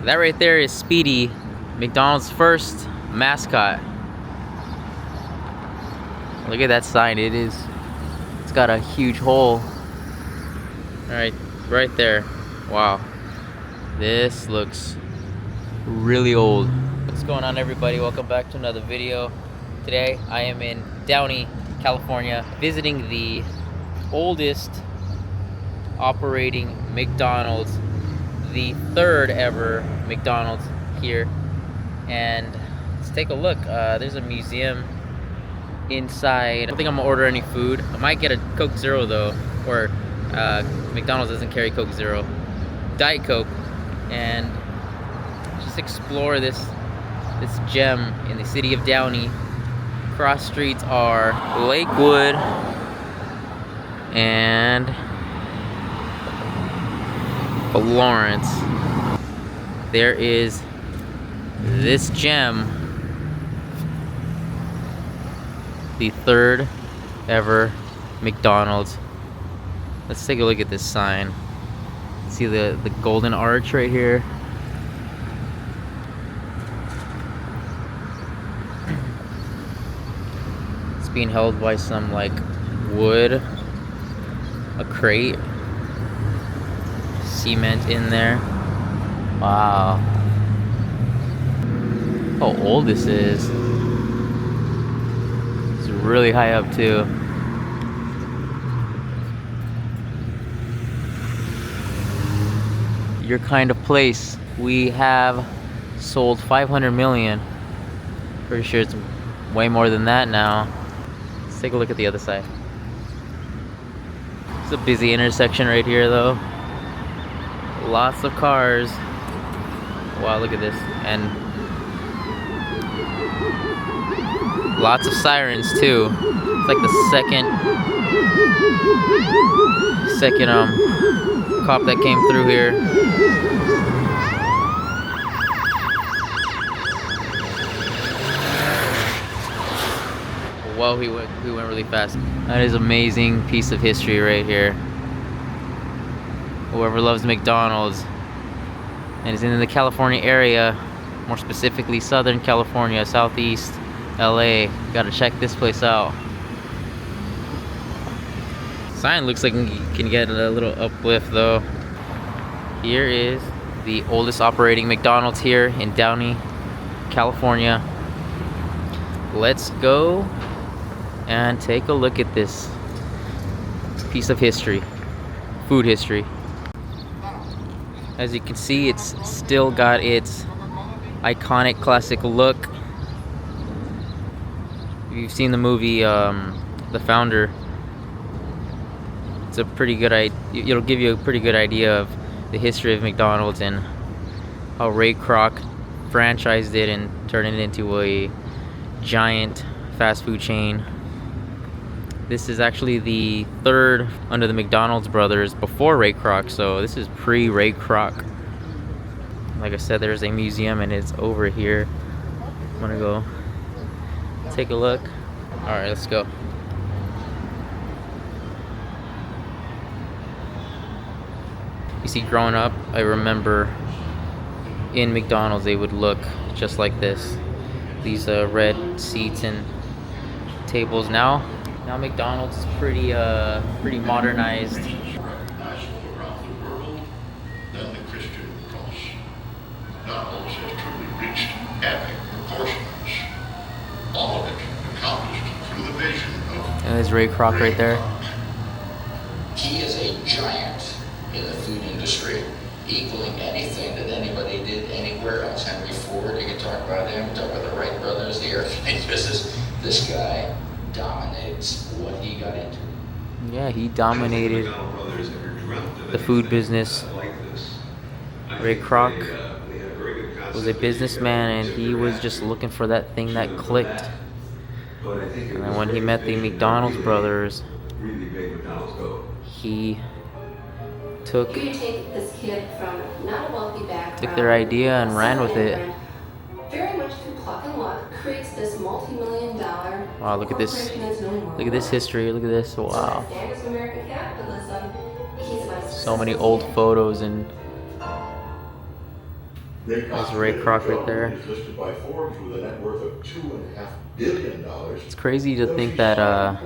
That right there is Speedy, McDonald's first mascot. Look at that sign. It's got a huge hole. Right there. Wow. This looks really old. What's going on, everybody? Welcome back to another video. Today I am in Downey, California, visiting the oldest operating McDonald's, the third ever McDonald's here. And let's take a look. There's a museum inside. I don't think I'm gonna order any food. I might get a Coke Zero though, or McDonald's doesn't carry Coke Zero. Diet Coke, and just explore this gem in the city of Downey. Cross streets are Lakewood and Lawrence. There is this gem, the third ever McDonald's. Let's take a look at this sign. See the golden arch right here. It's being held by some like wood, a crate, cement in there. Wow. How old this is. It's really high up too. Your kind of place. We have sold 500 million. Pretty sure it's way more than that now. Let's take a look at the other side. It's a busy intersection right here though. Lots of cars. Wow, look at this. And lots of sirens too. It's like the second cop that came through here. Whoa, he went really fast. That is an amazing piece of history right here. Whoever loves McDonald's and is in the California area, more specifically Southern California, Southeast LA, gotta check this place out. Sign looks like it can get a little uplift though. Here is the oldest operating McDonald's here in Downey, California. Let's go and take a look at this piece of history, food history. As you can see, it's still got its iconic classic look. If you've seen the movie The Founder, it's a pretty good it'll give you a pretty good idea of the history of McDonald's and how Ray Kroc franchised it and turned it into a giant fast food chain. This is actually the third under the McDonald's brothers before Ray Kroc, so this is pre-Ray Kroc. Like I said, there's a museum and it's over here. I'm gonna go take a look. Alright, let's go. You see, growing up, I remember in McDonald's they would look just like this. These red seats and tables. Now McDonald's is pretty modernized. Then the Christian cross. McDonald's has truly reached epic proportions. All of it accomplished through the vision of. And there's Ray Kroc right there. He is a giant in the food industry, equaling anything that anybody did anywhere else. Henry Ford, you can talk about him, talk about the Wright brothers, the airplane business. This guy dominates what he got into. Yeah, he dominated the food business. Ray Kroc was a businessman and he was just looking for that thing that clicked. And then when he met the McDonald's brothers, he took their idea and ran with it. Very much through pluck and luck creates this multi-million-dollar. Wow, look at this. Look at this history. Look at this. Wow. So many old photos and There's Ray Kroc right there. Is listed by Forbes with a net worth of $2.5 billion. It's crazy to think that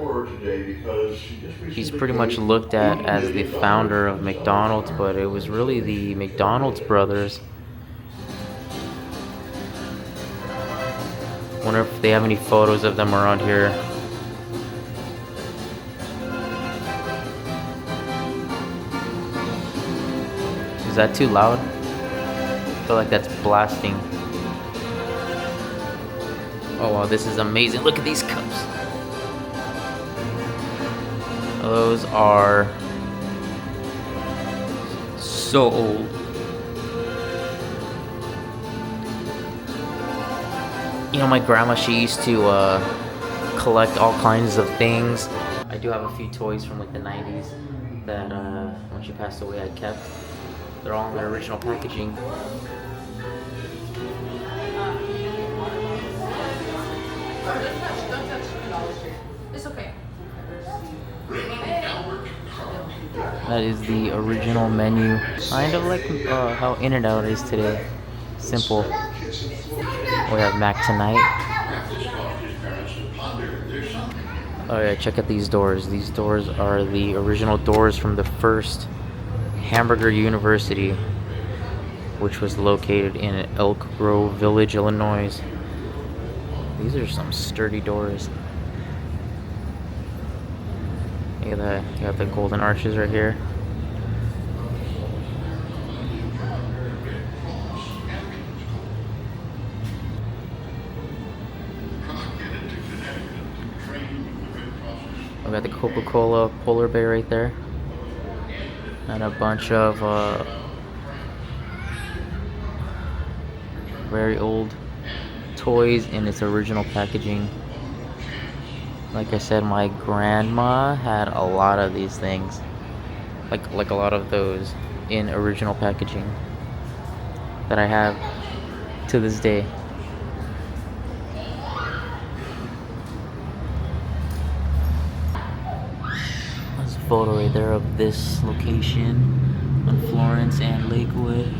he's pretty much looked at as the founder of McDonald's, but it was really the McDonald's brothers. Wonder if they have any photos of them around here. Is that too loud? I feel like that's blasting. Oh wow, this is amazing. Look at these cups. Those are so old. You know, my grandma, she used to collect all kinds of things. I do have a few toys from like the 90s that when she passed away I kept. They're all in their original packaging. It's okay. That is the original menu. Kind of like how In-N-Out is today. Simple. We have Mac tonight. Oh yeah, check out these doors. These doors are the original doors from the first Hamburger University, which was located in Elk Grove Village, Illinois. These are some sturdy doors. Look at that. You got the golden arches right here. We got the Coca-Cola polar bear right there. And a bunch of very old toys in its original packaging. Like I said, my grandma had a lot of these things, like a lot of those in original packaging that I have to this day. There's a photo right there of this location on Florence and Lakewood.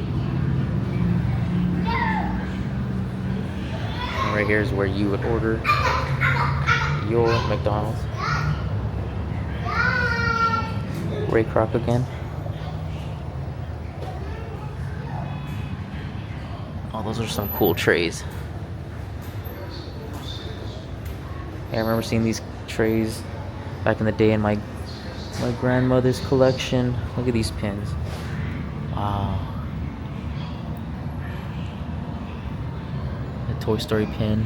And right here is where you would order your McDonald's. Ray Kroc again. Oh, those are some cool trays. Yeah, I remember seeing these trays back in the day in my grandmother's collection. Look at these pins. Wow. The Toy Story pin.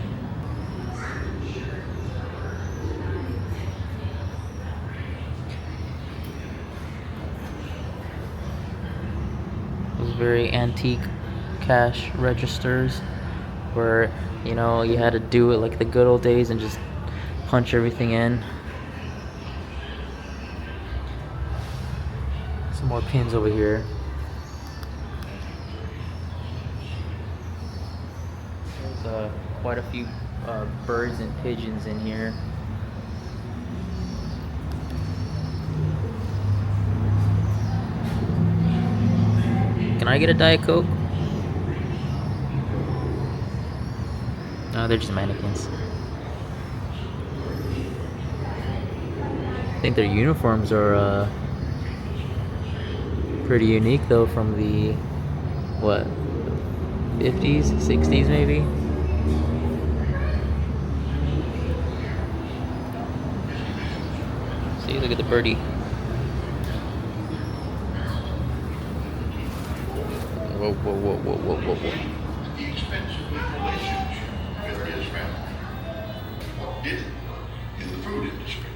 Those very antique cash registers where, you know, you had to do it like the good old days and just punch everything in. Some more pins over here. There's quite a few birds and pigeons in here. Can I get a Diet Coke? No, they're just mannequins. I think their uniforms are pretty unique though, from the, what, 50s, 60s maybe? See, look at the birdie. Whoa, whoa, whoa, whoa, whoa, whoa, whoa. The expensive relationship with his family. What did it in the food industry?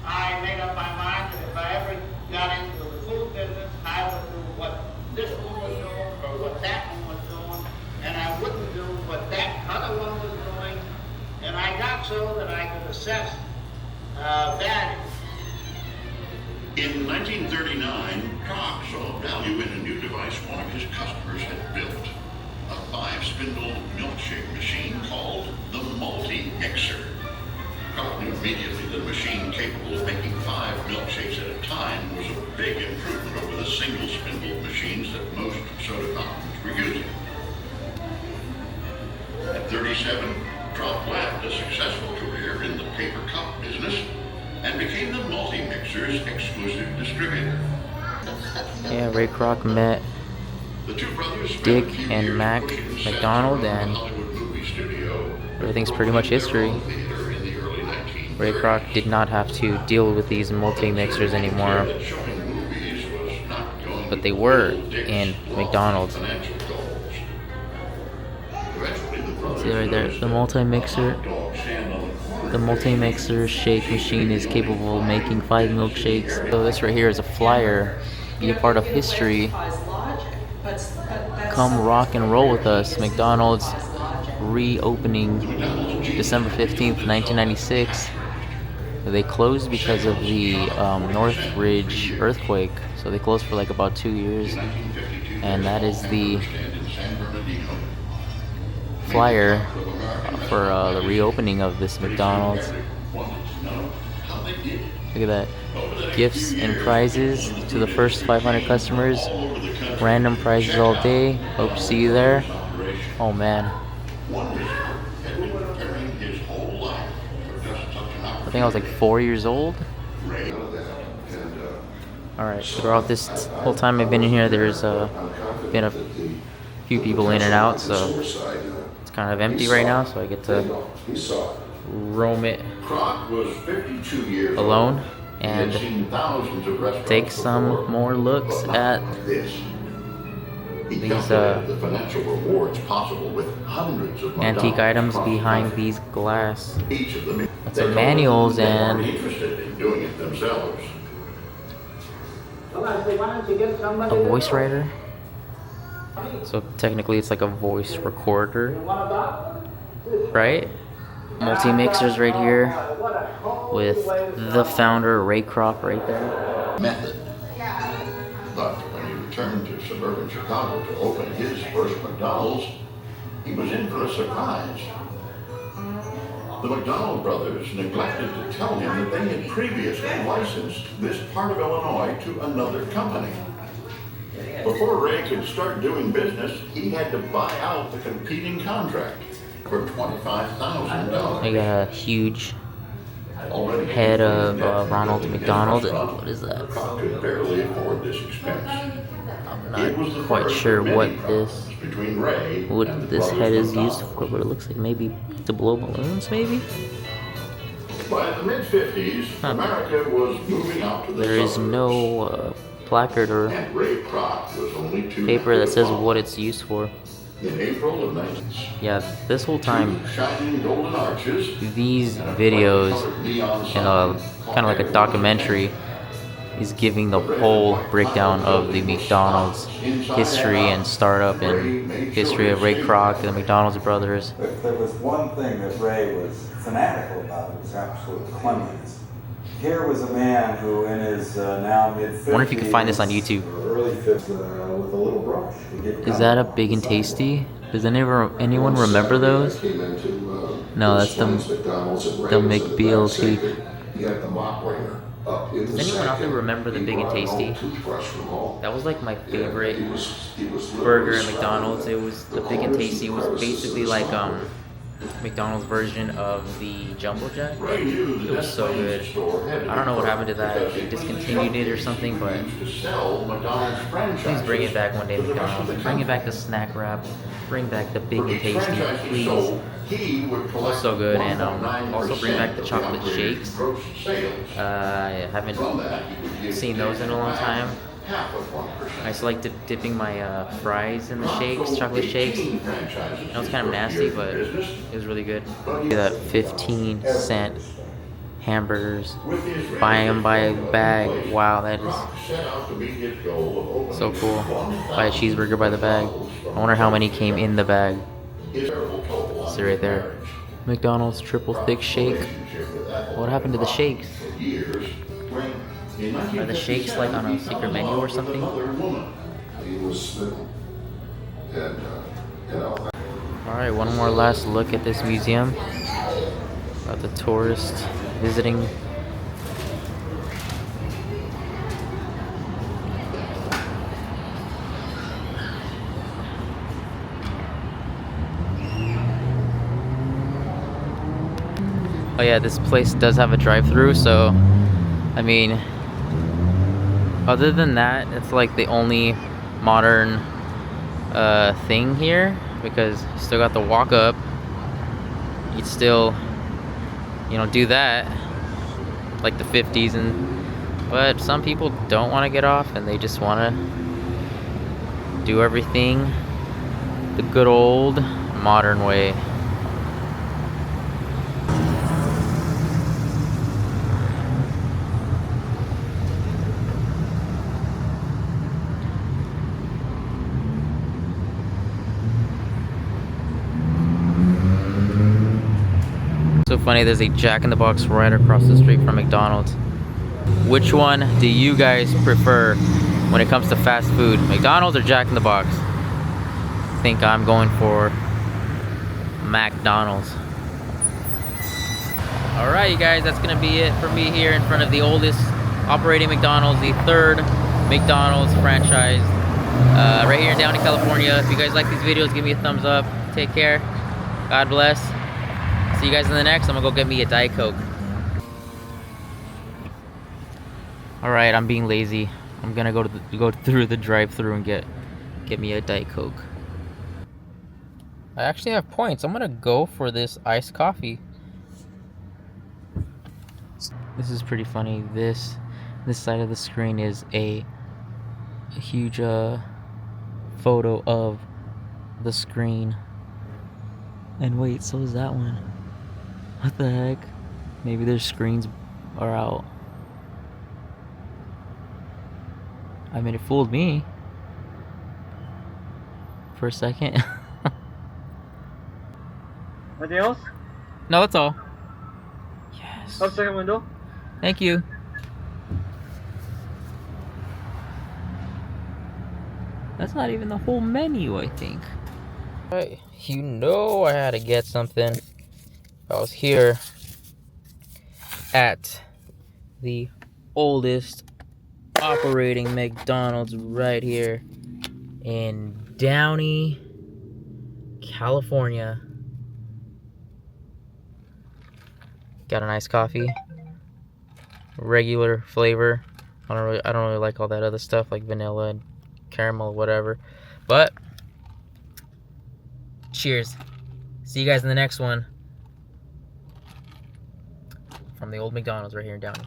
I made up my mind that if I ever got into the food business, I would do what this one was doing or what that one was doing, and I wouldn't do what that other one was doing. And I got so that I could assess value. In 1939, Kroc saw value in a new device one of his customers had built. A 5-spindle milkshake machine called the multi-mixer. Kroc knew immediately that a machine capable of making 5 milkshakes at a time was a big improvement over the single-spindle machines that most soda companies were using. 1937, Trump left a successful career in the paper cup business and became the multi-mixer's exclusive distributor. Yeah, Ray Kroc met The two brothers spent Dick a few and years Mac pushing sets McDonald, around the and Hollywood movie studio everything's before pretty much opening their history. own theater in the early 1930s. Ray Kroc did not have to deal with these multi-mixers anymore, That showing movies was not going but to they were fulfill Dick's in lofty McDonald's. financial goals. Eventually, the brothers See right there, noticed the that multi-mixer. a hot dog stand on the corner The multi-mixer shake machine is capable of making 5 milkshakes. So this right here is a flyer. Be a part of history. Come rock and roll with us. McDonald's reopening December 15th, 1996. They closed because of the Northridge earthquake. So they closed for like about 2 years. And that is the flyer for the reopening of this McDonald's. Look at that. Gifts and prizes to the first 500 customers. Random prizes all day. Hope to see you there. Oh man. I think I was like 4 years old. Alright, throughout this whole time I've been in here, there's been a few people in and out, so it's kind of empty right now, so I get to roam it alone and take some more looks at these antique items behind these glass. Lots of manuals and a voice writer. So technically it's like a voice recorder, right? Multi-mixers right here with the founder Ray Kroc right there. Method. But when he returned to suburban Chicago to open his first McDonald's, he was in for a surprise. The McDonald brothers neglected to tell him that they had previously licensed this part of Illinois to another company. Before Ray could start doing business, he had to buy out the competing contract for $25,000. I got a huge head of Ronald McDonald. What is that? Kroc could barely afford this expense. I'm not quite sure what this head is used for, but it looks like maybe to blow balloons, maybe? By the mid-50s, America was moving out to the There is suburbs. no placard or And Ray Kroc was only 2 paper that says years what old. it's used for. In April of 19... Yeah, this whole time, Shining golden arches, these videos and kind of like a documentary is giving the whole breakdown of the McDonald's history and startup and history of Ray Kroc and the McDonald's brothers. If there was one thing that Ray was fanatical about, it was absolute cleanliness. Here was a man who, in his now mid-50s, I wonder if you can find this on YouTube. Early 50s, with a little brush. Is that a Big and Tasty? Does anyone remember those? No, that's the McBLT. Does anyone out there remember the Big and Tasty? That was like my favorite burger at McDonald's. It was the Big and Tasty. It was basically like McDonald's version of the Jumbo Jet. It was so good. I don't know what happened to that. They discontinued it or something, but please bring it back one day, McDonald's. Bring it back the snack wrap. Bring back the Big and Tasty, please. It was so good, and also bring back the chocolate shakes. I haven't seen those in a long time. I just like dipping my fries in the shakes, chocolate shakes. I know it's kind of nasty, but it was really good. Look at that 15-cent hamburgers. Buy them by a bag. Wow, that is so cool. Buy a cheeseburger by the bag. I wonder how many came in the bag. See right there. McDonald's triple thick shake. What happened to the shakes? Are the shakes like on a secret menu or something? Alright, one more last look at this museum. Got the tourists visiting. Oh yeah, this place does have a drive-through, so I mean, other than that, it's like the only modern thing here, because you still got the walk up. You'd still, you know, do that like the 50s, but some people don't want to get off and they just want to do everything the good old modern way. So funny, there's a Jack in the Box right across the street from McDonald's. Which one do you guys prefer when it comes to fast food? McDonald's or Jack in the Box? I think I'm going for McDonald's. Alright you guys, that's gonna be it for me here in front of the oldest operating McDonald's, the third McDonald's franchise right here in Downey, California. If you guys like these videos, give me a thumbs up. Take care. God bless. See you guys in the next. I'm gonna go get me a Diet Coke. Alright, I'm being lazy. I'm gonna go through the drive-thru and get me a Diet Coke. I actually have points. I'm gonna go for this iced coffee. This is pretty funny. This side of the screen is a huge photo of the screen. And wait, so is that one. What the heck? Maybe their screens are out. I mean, it fooled me for a second. Anything else? No, that's all. Yes. Oh, second window. Thank you. That's not even the whole menu, I think. Alright, you know I had to get something. I was here at the oldest operating McDonald's right here in Downey, California. Got a nice coffee, regular flavor. I don't really like all that other stuff like vanilla and caramel, whatever. But cheers. See you guys in the next one from the old McDonald's right here in Downey.